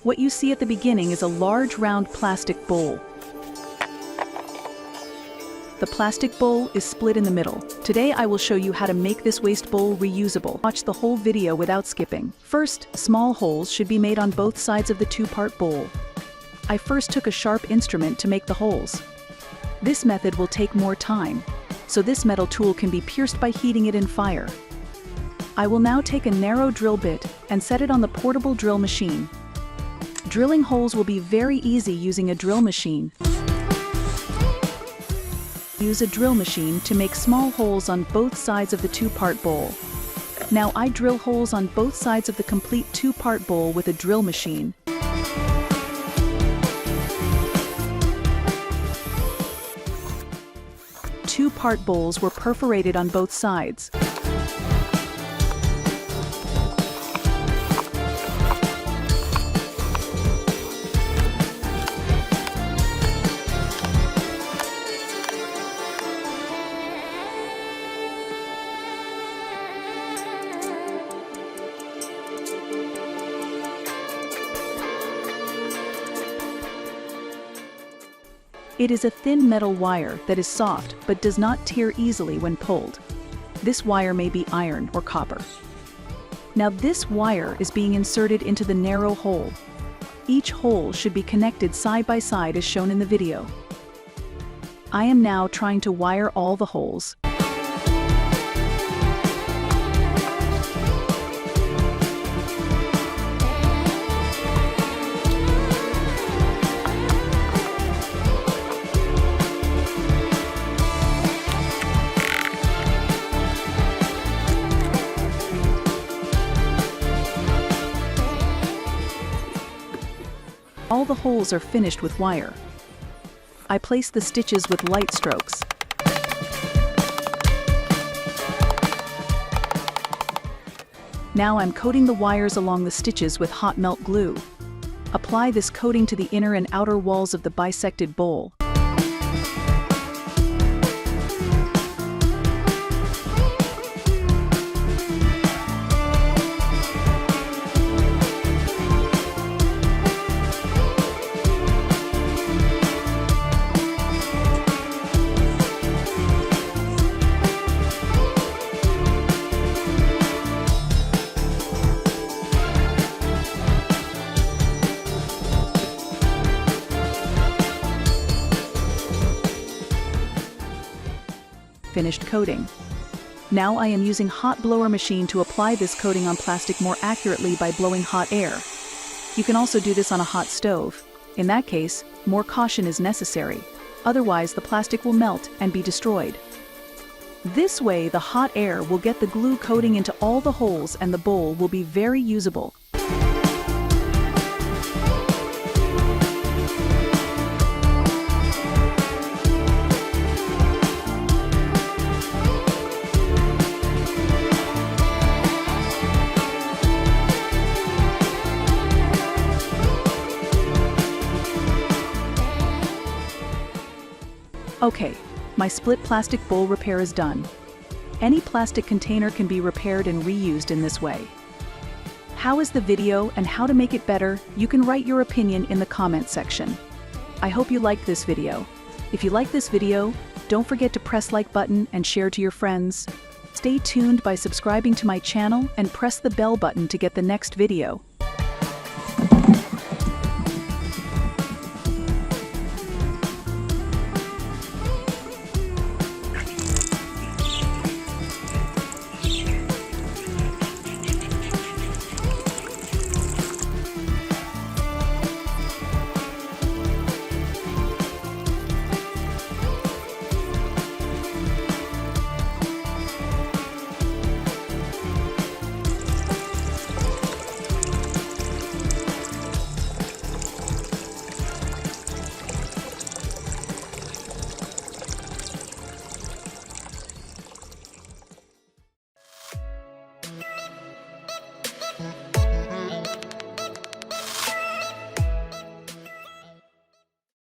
What you see at the beginning is a large round plastic bowl. The plastic bowl is split in the middle. Today I will show you how to make this waste bowl reusable. Watch the whole video without skipping. First, small holes should be made on both sides of the two-part bowl. I first took a sharp instrument to make the holes. This method will take more time, so this metal tool can be pierced by heating it in fire. I will now take a narrow drill bit and set it on the portable drill machine. Drilling holes will be very easy using a drill machine. Use a drill machine to make small holes on both sides of the two-part bowl. Now I drill holes on both sides of the complete two-part bowl with a drill machine. Two-part bowls were perforated on both sides. It is a thin metal wire that is soft but does not tear easily when pulled. This wire may be iron or copper. Now this wire is being inserted into the narrow hole. Each hole should be connected side by side as shown in the video. I am now trying to wire all the holes. All the holes are finished with wire. I place the stitches with light strokes. Now I'm coating the wires along the stitches with hot melt glue. Apply this coating to the inner and outer walls of the bisected bowl. Finished coating. Now I am using hot blower machine to apply this coating on plastic more accurately by blowing hot air. You can also do this on a hot stove. In that case, more caution is necessary. Otherwise, the plastic will melt and be destroyed. This way, the hot air will get the glue coating into all the holes and the bowl will be very usable. Okay, my split plastic bowl repair is done. Any plastic container can be repaired and reused in this way. How is the video and how to make it better? You can write your opinion in the comment section. I hope you liked this video. If you like this video, don't forget to press like button and share to your friends. Stay tuned by subscribing to my channel and press the bell button to get the next video.